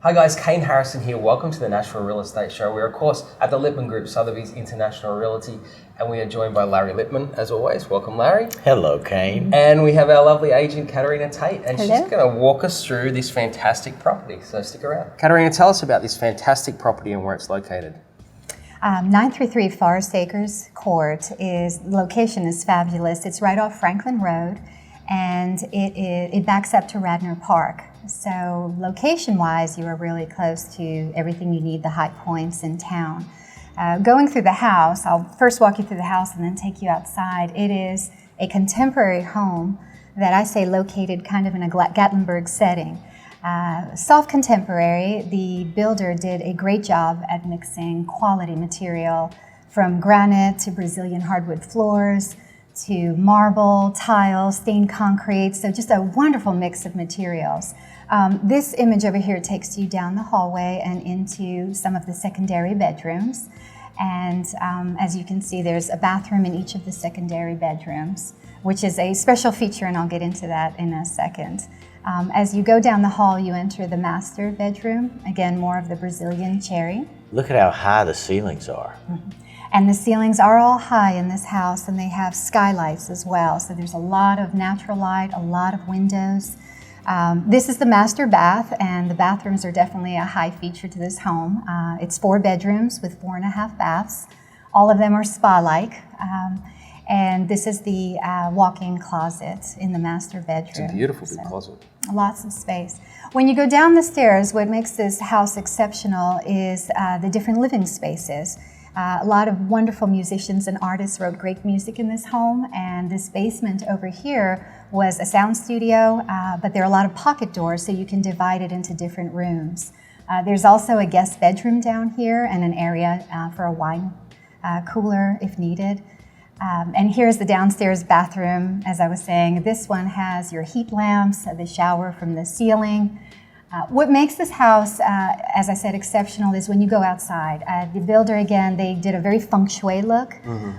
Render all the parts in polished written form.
Hi guys, Kane Harrison here. Welcome to the Nashville Real Estate Show. We're of course at the Lippman Group, Sotheby's International Realty, and we are joined by Larry Lippman as always. Welcome, Larry. Hello, Kane. And we have our lovely agent, Katarina Tate, and Hello. she's going to walk us through this fantastic property. So stick around. Katarina, tell us about this fantastic property and where it's located. 933 Forest Acres Court location is fabulous. It's right off Franklin Road, and it backs up to Radnor Park. So location-wise, you are really close to everything you need, the high points in town. Going through the house, I'll first walk you through the house and then take you outside. It is a contemporary home that I say located kind of in a Gatlinburg setting. Soft contemporary, the builder did a great job at mixing quality material from granite to Brazilian hardwood floors to marble, tile, stained concrete, so just a wonderful mix of materials. This image over here takes you down the hallway and into some of the secondary bedrooms. And as you can see, there's a bathroom in each of the secondary bedrooms, which is a special feature, and I'll get into that in a second. As you go down the hall, you enter the master bedroom. Again, more of the Brazilian cherry. Look at how high the ceilings are. Mm-hmm. And the ceilings are all high in this house, and they have skylights as well. So there's a lot of natural light, a lot of windows. This is the master bath, and the bathrooms are definitely a high feature to this home. It's 4 bedrooms with 4.5 baths. All of them are spa-like. And this is the walk-in closet in the master bedroom. It's a beautiful big closet. Lots of space. When you go down the stairs, what makes this house exceptional is the different living spaces. A lot of wonderful musicians and artists wrote great music in this home, and this basement over here was a sound studio, but there are a lot of pocket doors, so you can divide it into different rooms. There's also a guest bedroom down here and an area for a wine cooler if needed. And here's the downstairs bathroom. As I was saying, this one has your heat lamps, the shower from the ceiling. What makes this house, as I said, exceptional is when you go outside. The builder, again, they did a very feng shui look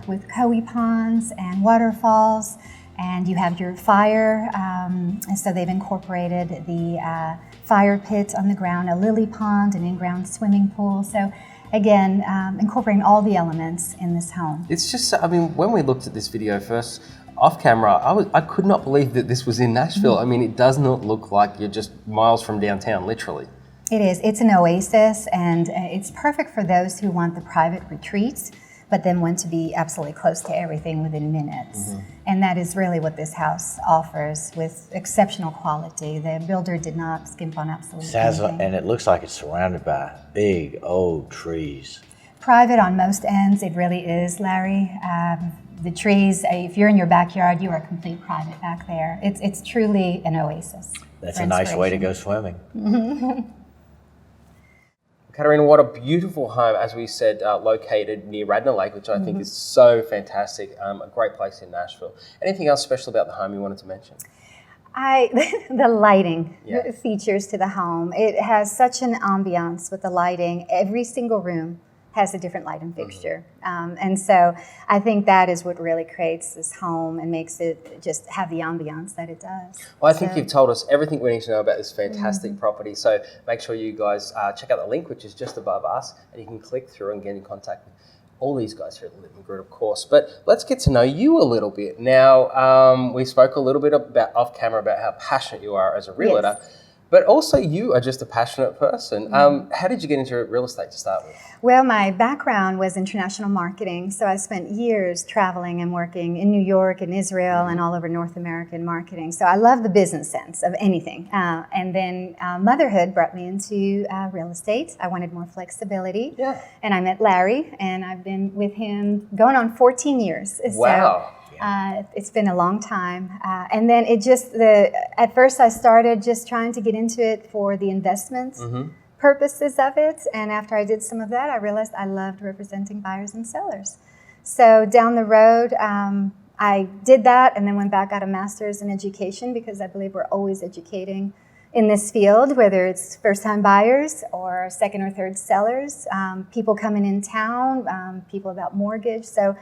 with koi ponds and waterfalls, and you have your fire. And so they've incorporated the fire pit on the ground, a lily pond, an in-ground swimming pool. So again, incorporating all the elements in this home. It's just, I mean, when we looked at this video first, off camera, I could not believe that this was in Nashville. I mean, it does not look like you're just miles from downtown, literally. It is. It's an oasis, and it's perfect for those who want the private retreats, but then want to be absolutely close to everything within minutes. And that is really what this house offers with exceptional quality. The builder did not skimp on absolutely anything. And it looks like it's surrounded by big old trees. Private on most ends, it really is, Larry. The trees, if you're in your backyard, you are complete private back there. It's truly an oasis. That's a nice way to go swimming. Katarina, what a beautiful home, as we said, located near Radnor Lake, which I think is so fantastic. A great place in Nashville. Anything else special about the home you wanted to mention? The lighting features to the home. It has such an ambiance with the lighting. Every single room has a different lighting fixture. And so I think that is what really creates this home and makes it just have the ambiance that it does. Well, I think you've told us everything we need to know about this fantastic property. So make sure you guys check out the link, which is just above us, and you can click through and get in contact with all these guys here at the Lippman Group, of course. But let's get to know you a little bit. Now, we spoke a little bit about off camera about how passionate you are as a realtor. Yes. But also you are just a passionate person. How did you get into real estate to start with? Well, my background was international marketing, so I spent years traveling and working in New York and Israel and all over North American marketing. So I love the business sense of anything. And then motherhood brought me into real estate. I wanted more flexibility. Yeah. And I met Larry, and I've been with him going on 14 years. Wow. So, it's been a long time. And then at first I started just trying to get into it for the investment purposes of it. And after I did some of that, I realized I loved representing buyers and sellers. So down the road, I did that and then went back, got a master's in education because I believe we're always educating in this field, whether it's first-time buyers or second or third sellers, people coming in town, people about mortgage. So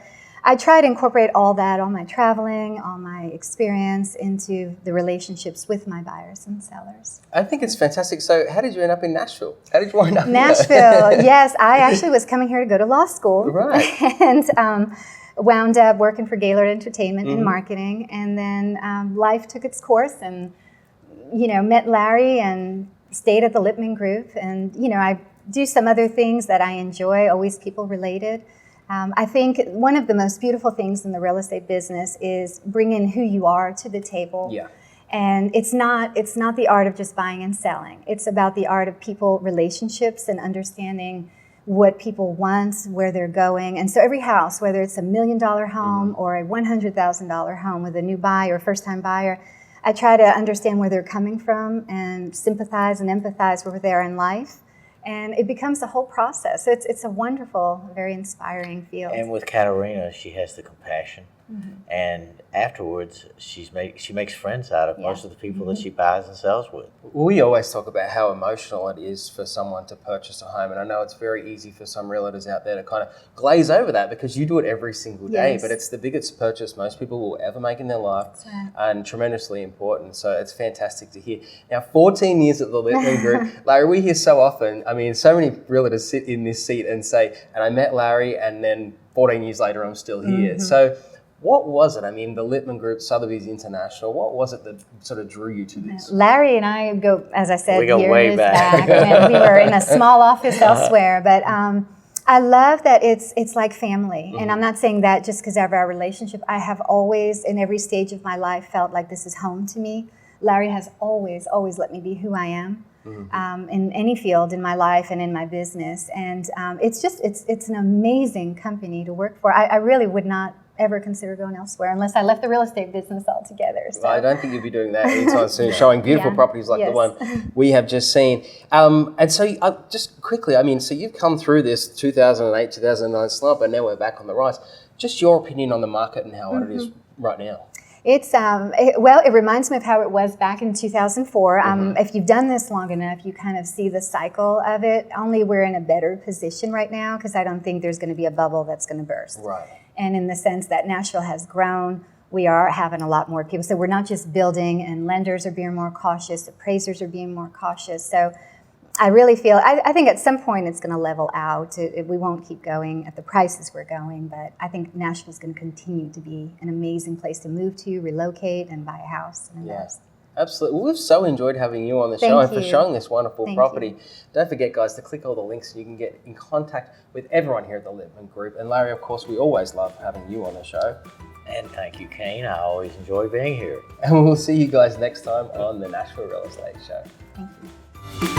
I try to incorporate all that, all my traveling, all my experience into the relationships with my buyers and sellers. I think it's fantastic. So how did you end up in Nashville? How did you wind up Nashville, here? yes. I actually was coming here to go to law school. Right. And wound up working for Gaylord Entertainment in marketing. And then life took its course and, met Larry and stayed at the Lippman Group. And, I do some other things that I enjoy, always people related. I think one of the most beautiful things in the real estate business is bringing who you are to the table. Yeah. And it's not the art of just buying and selling. It's about the art of people relationships and understanding what people want, where they're going. And so every house, whether it's $1 million home or a $100,000 home with a new buyer or first-time buyer, I try to understand where they're coming from and sympathize and empathize with where they are in life. And it becomes a whole process. It's a wonderful, very inspiring field. And with Katarina, she has the compassion. And afterwards, she makes friends out of most of the people that she buys and sells with. We always talk about how emotional it is for someone to purchase a home. And I know it's very easy for some realtors out there to kind of glaze over that because you do it every single day. Yes. But it's the biggest purchase most people will ever make in their life. That's right. And tremendously important. So it's fantastic to hear. Now, 14 years at the Lippman Group. Larry, we hear so often, so many realtors sit in this seat and say, and I met Larry and then 14 years later, I'm still here. So what was it? The Lippman Group, Sotheby's International, what was it that sort of drew you to this? Larry and I go, as I said, We go years way back. when we were in a small office elsewhere. But I love that it's like family. And I'm not saying that just because of our relationship. I have always, in every stage of my life, felt like this is home to me. Larry has always let me be who I am. In any field in my life and in my business. And it's an amazing company to work for. I really would not ever consider going elsewhere unless I left the real estate business altogether. So. I don't think you'll be doing that anytime soon, showing beautiful properties like the one we have just seen. And so just quickly, so you've come through this 2008, 2009 slump and now we're back on the rise. Just your opinion on the market and how it is right now. It's it reminds me of how it was back in 2004. If you've done this long enough, you kind of see the cycle of it. Only we're in a better position right now because I don't think there's going to be a bubble that's going to burst. Right. And in the sense that Nashville has grown, we are having a lot more people. So we're not just building, and lenders are being more cautious, appraisers are being more cautious. So I really feel, I think at some point it's going to level out. We won't keep going at the prices we're going, but I think Nashville's going to continue to be an amazing place to move to, relocate, and buy a house and invest. Absolutely. Well, we've so enjoyed having you on the show and for showing this wonderful property. Don't forget, guys, to click all the links and you can get in contact with everyone here at the Lippman Group. And Larry, of course, we always love having you on the show. And thank you, Kane. I always enjoy being here. And we'll see you guys next time on the Nashville Real Estate Show. Thank you.